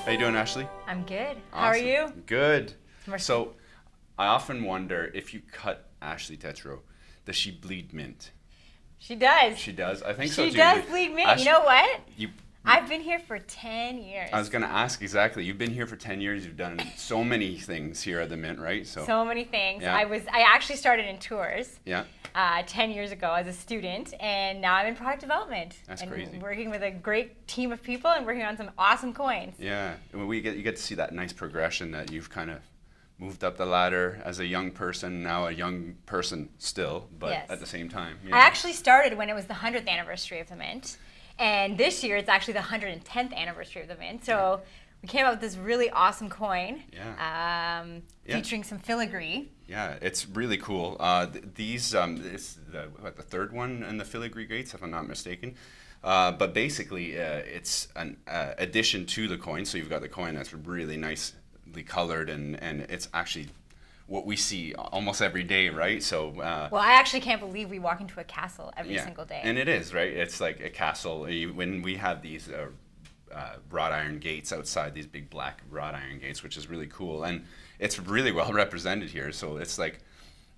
How you doing, Ashley? I'm good. Awesome. How are you? Good. Merci. So, I often wonder if you cut Ashley Tetro, does she bleed mint? She does. She does? I think so too. She does bleed mint. You know what? I've been here for 10 years. I was going to ask exactly. You've been here for 10 years. You've done so many things here at the Mint, right? So many things. Yeah. I actually started in tours. Yeah. 10 years ago as a student, and now I'm in product development. That's and crazy. Working with a great team of people and working on some awesome coins. Yeah. And you get to see that nice progression that you've kind of moved up the ladder as a young person, now a young person still, but Yes. at the same time. I actually started when it was the 100th anniversary of the Mint. And this year, it's actually the 110th anniversary of the Mint. So we came up with this really awesome coin featuring some filigree. Yeah, it's really cool. It's the third one in the filigree gates, if I'm not mistaken. But basically, it's an addition to the coin. So you've got the coin that's really nicely colored, and it's actually what we see almost every day, right? So. Well, I actually can't believe we walk into a castle every single day. And it is, right? It's like a castle. When we have these wrought iron gates outside, these big black wrought iron gates, which is really cool. And it's really well represented here. So it's like,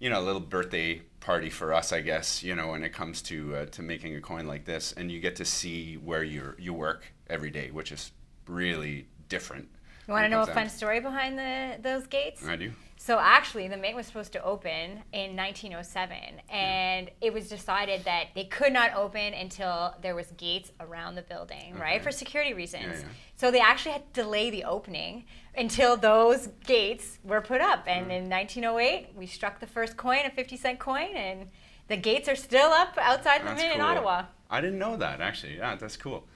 a little birthday party for us, I guess, when it comes to making a coin like this. And you get to see where you work every day, which is really different. You want to know a fun story behind those gates? I do. So actually, the Mint was supposed to open in 1907, and it was decided that they could not open until there was gates around the building, right, for security reasons. Yeah. So they actually had to delay the opening until those gates were put up. And in 1908, we struck the first coin, a 50-cent coin, and the gates are still up outside the Mint in Ottawa. I didn't know that, actually. Yeah, that's cool.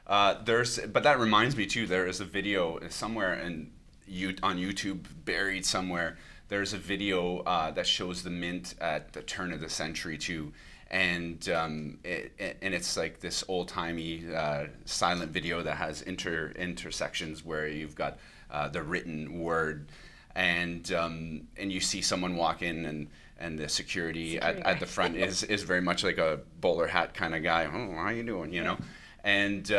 But that reminds me too. There is a video somewhere on YouTube, buried somewhere. There's a video that shows the Mint at the turn of the century too, and it's like this old timey silent video that has intersections where you've got the written word, and you see someone walk in and the security at the front is very much like a bowler hat kind of guy. Oh, how you doing? And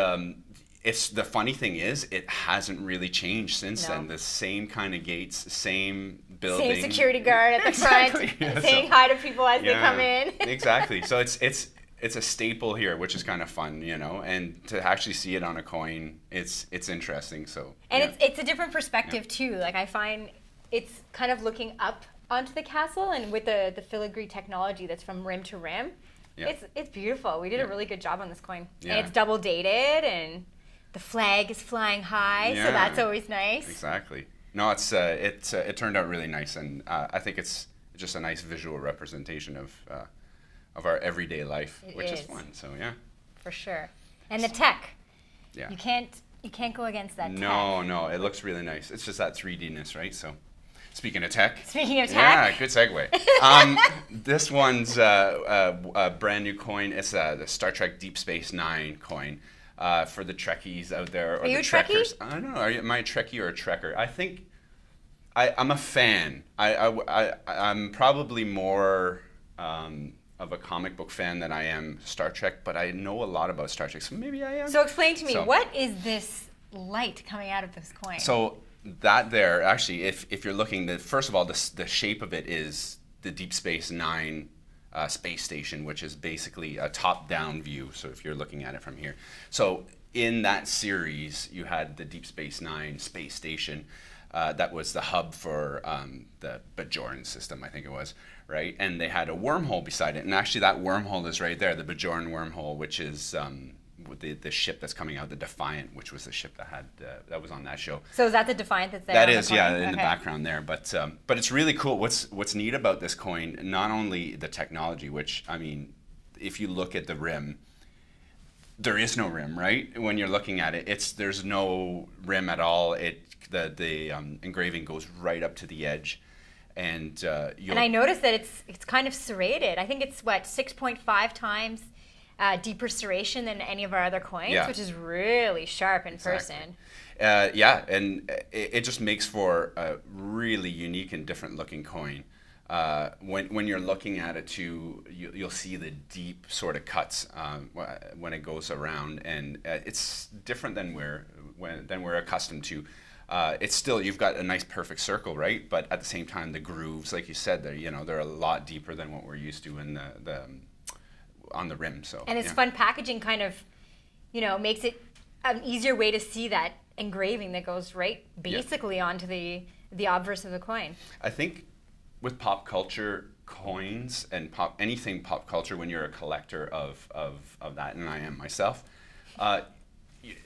it's the funny thing is it hasn't really changed since then. The same kind of gates, same building, same security guard at the front, saying hi to people as they come in. Exactly. So it's a staple here, which is kind of fun, and to actually see it on a coin, it's interesting. So it's a different perspective too. Like I find it's kind of looking up onto the castle, and with the filigree technology that's from rim to rim. Yeah. It's beautiful. We did a really good job on this coin. Yeah. And it's double dated, and the flag is flying high, so that's always nice. Exactly. No, it turned out really nice, and I think it's just a nice visual representation of our everyday life, which is fun. So yeah. For sure. And the tech. Yeah. You can't go against that tech. No, it looks really nice. It's just that 3D-ness, right? So. Speaking of tech. Yeah, good segue. This one's a brand new coin. It's the Star Trek Deep Space Nine coin for the Trekkies out there. Or Are you the a Trekkers. Trekkie? I don't know. Am I a Trekkie or a Trekker? I think I'm a fan. I'm probably more of a comic book fan than I am Star Trek, but I know a lot about Star Trek, so maybe I am. So explain to me, what is this light coming out of this coin? So that there, actually, if you're looking, first of all, the shape of it is the Deep Space Nine space station, which is basically a top-down view. So if you're looking at it from here. So in that series, you had the Deep Space Nine space station. That was the hub for the Bajoran system, I think it was, right? And they had a wormhole beside it. And actually that wormhole is right there, the Bajoran wormhole, which is the ship that's coming out, the Defiant, which was the ship that was on that show. So is that the Defiant that's there? That is, in the background there. But it's really cool. What's neat about this coin, not only the technology, which, I mean, if you look at the rim, there is no rim, right? When you're looking at it, there's no rim at all. The engraving goes right up to the edge. And I noticed that it's kind of serrated. I think it's 6.5 times deeper serration than any of our other coins, which is really sharp in person. And it just makes for a really unique and different looking coin. When you're looking at it too, you'll see the deep sort of cuts when it goes around, and it's different than than we're accustomed to. It's still, you've got a nice perfect circle, right? But at the same time, the grooves, like you said, they're a lot deeper than what we're used to in the on the rim. So and this fun packaging kind of, makes it an easier way to see that engraving that goes right basically onto the obverse of the coin. I think with pop culture coins and anything pop culture, when you're a collector of that, and I am myself,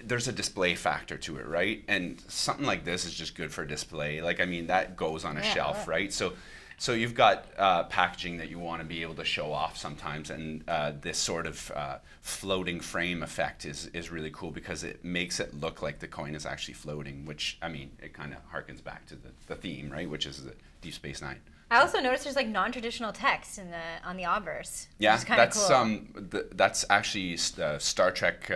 there's a display factor to it, right? And something like this is just good for display. Like, I mean, that goes on a shelf, right? So you've got packaging that you want to be able to show off sometimes, and this sort of floating frame effect is really cool because it makes it look like the coin is actually floating, which, I mean, it kind of harkens back to the theme, right? Which is the Deep Space Nine. I also noticed there's like non-traditional text on the obverse. Yeah, that's cool. That's actually Star Trek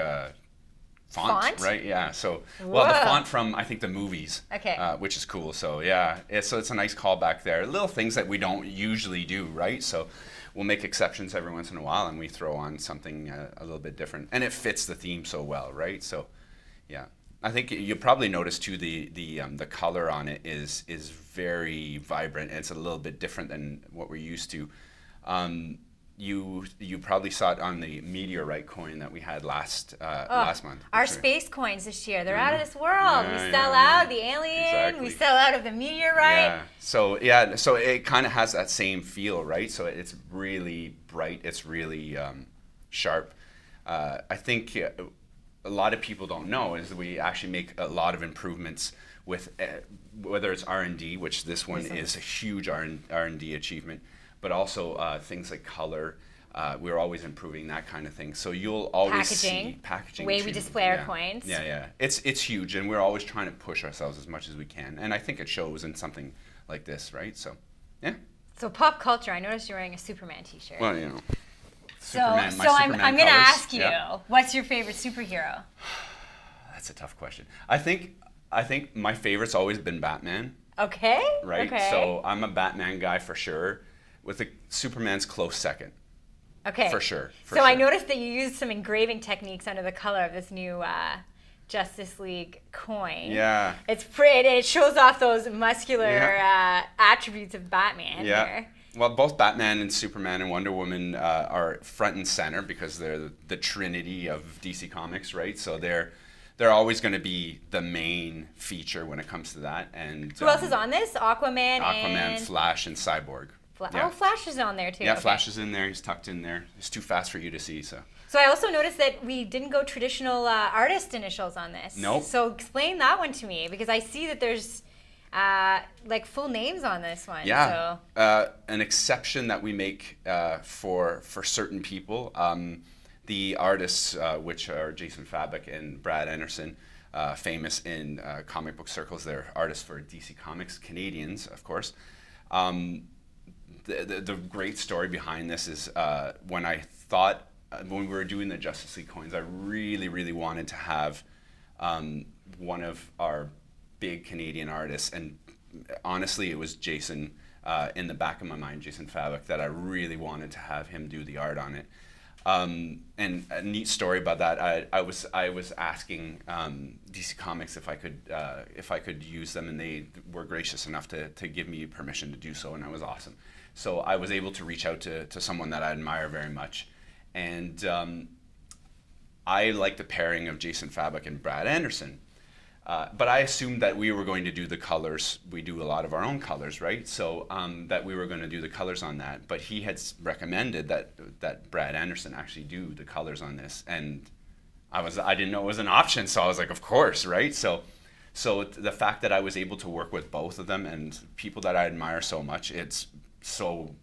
font, right? Yeah. So, Whoa. The font from, I think, the movies. Okay. Which is cool. So yeah, it's a nice callback there. Little things that we don't usually do, right? So we'll make exceptions every once in a while, and we throw on something a little bit different, and it fits the theme so well, right? So yeah. I think you probably noticed too the color on it is very vibrant, and it's a little bit different than what we're used to. You probably saw it on the meteorite coin that we had last month. Our space coins this year, they're out of this world. We sell out of the alien, exactly. We sell out of the meteorite. Yeah. So it kind of has that same feel, right? So it's really bright, it's really sharp. I think a lot of people don't know is that we actually make a lot of improvements with whether it's R&D, which this one is a huge R&D achievement, but also things like color. We're always improving that kind of thing. So you'll always see packaging. The way too. we display our coins. Yeah. It's huge, and we're always trying to push ourselves as much as we can. And I think it shows in something like this, right? So, yeah. So pop culture, I noticed you're wearing a Superman t-shirt. Well, you know. I'm going to ask you, what's your favorite superhero? That's a tough question. I think my favorite's always been Batman. Okay. Right? Okay. So I'm a Batman guy for sure, with Superman's close second. Okay. For sure. I noticed that you used some engraving techniques under the color of this new Justice League coin. Yeah. It's pretty. It shows off those muscular attributes of Batman here. Well, both Batman and Superman and Wonder Woman are front and center because they're the trinity of DC Comics, right? So they're always going to be the main feature when it comes to that. And who else is on this? Aquaman, Flash, and Cyborg. Oh, Flash is on there too. Yeah, okay. Flash is in there. He's tucked in there. It's too fast for you to see, so. So I also noticed that we didn't go traditional artist initials on this. Nope. So explain that one to me, because I see that there's like full names on this one. Yeah. An exception that we make for certain people. The artists, which are Jason Fabok and Brad Anderson, famous in comic book circles. They're artists for DC Comics, Canadians, of course. The great story behind this is when we were doing the Justice League coins, I really, really wanted to have one of our big Canadian artists, and honestly, it was Jason in the back of my mind, Jason Fabok, that I really wanted to have him do the art on it. And a neat story about that, I was asking DC Comics if I could use them, and they were gracious enough to give me permission to do so, and that was awesome. So I was able to reach out to someone that I admire very much, and I like the pairing of Jason Fabok and Brad Anderson. But I assumed that we were going to do the colors. We do a lot of our own colors, right? So that we were going to do the colors on that. But he had recommended that Brad Anderson actually do the colors on this, and I didn't know it was an option. So I was like, of course, right? So the fact that I was able to work with both of them and people that I admire so much, it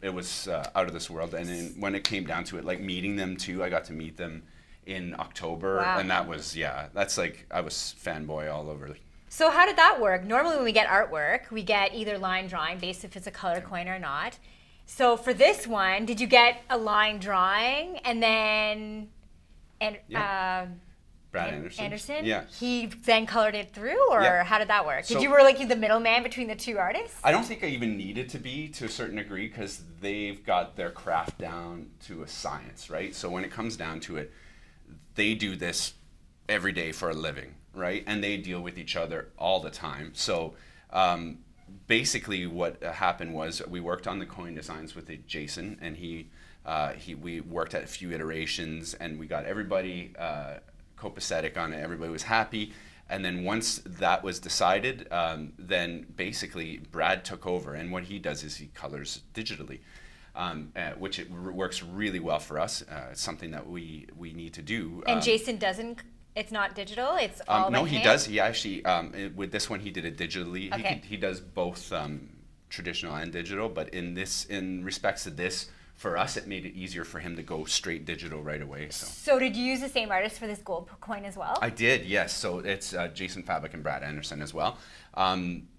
was out of this world. And then when it came down to it, like meeting them too, I got to meet them in October. Wow. And that was, that's like, I was fanboy all over. So how did that work? Normally when we get artwork, we get either line drawing, based if it's a color coin or not. So for this one, did you get a line drawing and then, Brad Anderson? Yeah. He then colored it through, or how did that work? So, you were like the middleman between the two artists? I don't think I even needed to be, to a certain degree, because they've got their craft down to a science, right? So when it comes down to it, they do this every day for a living, right? And they deal with each other all the time. So basically what happened was we worked on the coin designs with Jason, and we worked at a few iterations, and we got everybody copacetic on it. Everybody was happy. And then once that was decided, then basically Brad took over, and what he does is he colors digitally, which works really well for us. It's something that we need to do. And Jason doesn't. It's not digital. It's all no, by he hand? does. He actually with this one he did it digitally. Okay. He does both traditional and digital, but in respects to this. For us, it made it easier for him to go straight digital right away. So did you use the same artist for this gold coin as well? I did, yes. So it's Jason Fabic and Brad Anderson as well.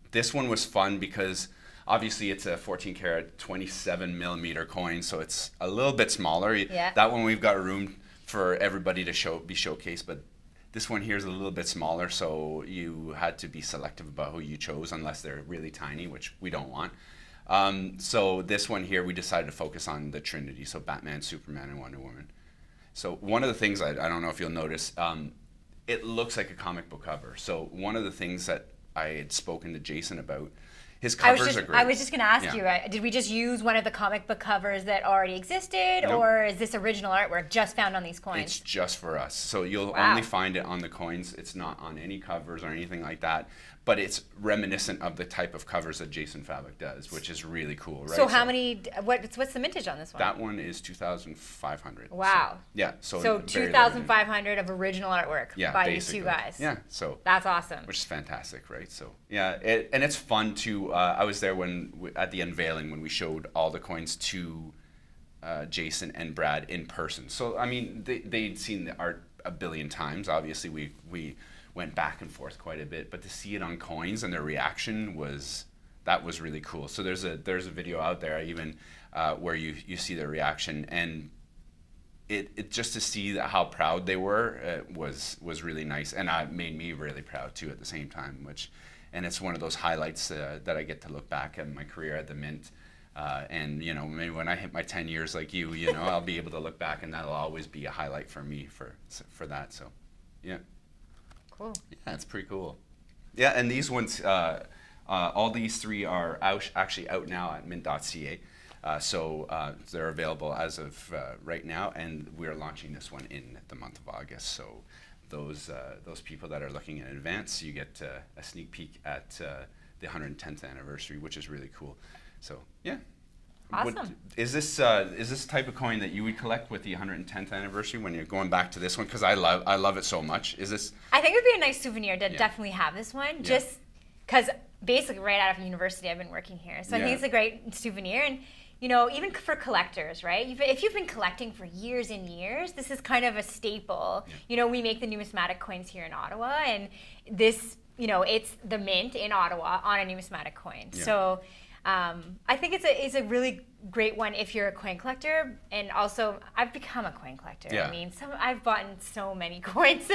This one was fun because obviously it's a 14 karat, 27 millimeter coin, so it's a little bit smaller. Yeah. That one we've got room for everybody to be showcased, but this one here is a little bit smaller, so you had to be selective about who you chose unless they're really tiny, which we don't want. So this one here, we decided to focus on the Trinity, so Batman, Superman, and Wonder Woman. So one of the things, I don't know if you'll notice, it looks like a comic book cover. So one of the things that I had spoken to Jason about, his covers are great. I was just going to ask you, did we just use one of the comic book covers that already existed, Nope. or is this original artwork just found on these coins? It's just for us. So you'll Wow. only find it on the coins. It's not on any covers or anything like that. But it's reminiscent of the type of covers that Jason Fabic does, which is really cool, right? So how many, what's the mintage on this one? That one is 2,500. Wow. So, yeah. So So very 2,500 of original artwork by basically. you two guys. Yeah. So That's awesome. which is fantastic, right? So yeah, and it's fun to. I was there at the unveiling when we showed all the coins to Jason and Brad in person. So I mean, they'd seen the art a billion times. Obviously, we went back and forth quite a bit, but to see it on coins and their reaction was really cool. So there's a video out there even where you see their reaction, and it just to see how proud they were was really nice, and it made me really proud too at the same time. And it's one of those highlights that I get to look back at my career at the Mint. And maybe when I hit my 10 years like you, I'll be able to look back, and that'll always be a highlight for me for that. So, yeah. Cool. Yeah, it's pretty cool. Yeah, and these ones, all these three are actually out now at mint.ca. So they're available as of right now, and we're launching this one in the month of August. So those people that are looking in advance, you get a sneak peek at the 110th anniversary, which is really cool. So yeah. Awesome. Is this the type of coin that you would collect with the 110th anniversary when you're going back to this one? Because I love it so much. Is this? I think it would be a nice souvenir to definitely have this one, just because basically right out of university I've been working here, so I think it's a great souvenir. And even for collectors, right? If you've been collecting for years and years, this is kind of a staple. Yeah. We make the numismatic coins here in Ottawa, and this, it's the Mint in Ottawa on a numismatic coin. Yeah. So I think it's a really great one if you're a coin collector, and also I've become a coin collector. Yeah. I mean, I've bought so many coins.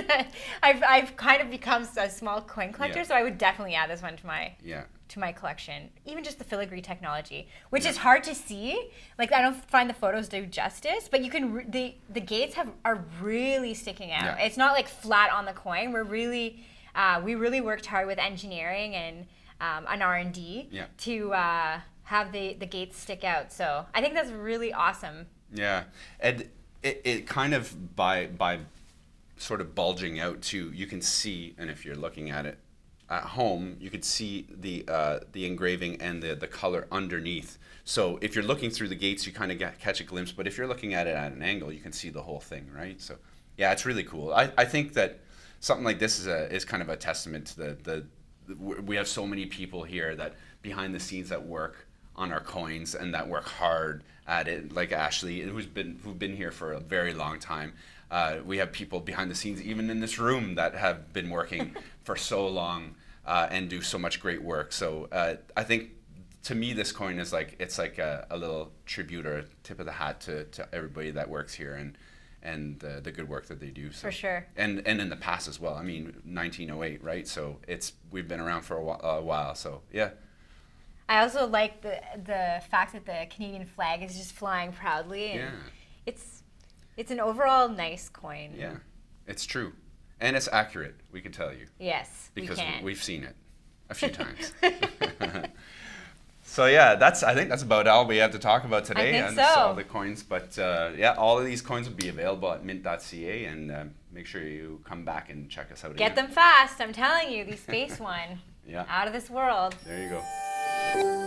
I've kind of become a small coin collector, so I would definitely add this one to my collection. Even just the filigree technology, which is hard to see. Like, I don't find the photos do justice, but you can the gates are really sticking out. Yeah. It's not like flat on the coin. We really worked hard with engineering and an R&D to have the gates stick out. So I think that's really awesome. Yeah, and it kind of by sort of bulging out too, you can see, and if you're looking at it at home, you could see the engraving and the color underneath. So if you're looking through the gates, you kind of catch a glimpse, but if you're looking at it at an angle, you can see the whole thing, right? So yeah, it's really cool. I think that something like this is kind of a testament to we have so many people here that behind the scenes that work on our coins and that work hard at it, like Ashley, who've been here for a very long time. We have people behind the scenes, even in this room, that have been working for so long and do so much great work. So I think, to me, this coin is like a little tribute or a tip of the hat to everybody that works here and the good work that they do. So. For sure. And in the past as well. I mean, 1908, right? So we've been around for a while. So yeah. I also like the fact that the Canadian flag is just flying proudly. And it's an overall nice coin. Yeah, it's true. And it's accurate, we can tell you. Yes, because we can. we've seen it a few times. So yeah, I think that's about all we have to talk about today. I think and so. all the coins, but yeah, all of these coins will be available at mint.ca, and make sure you come back and check us out. Get again. them fast, I'm telling you. These space one, Yeah. out of this world. There you go.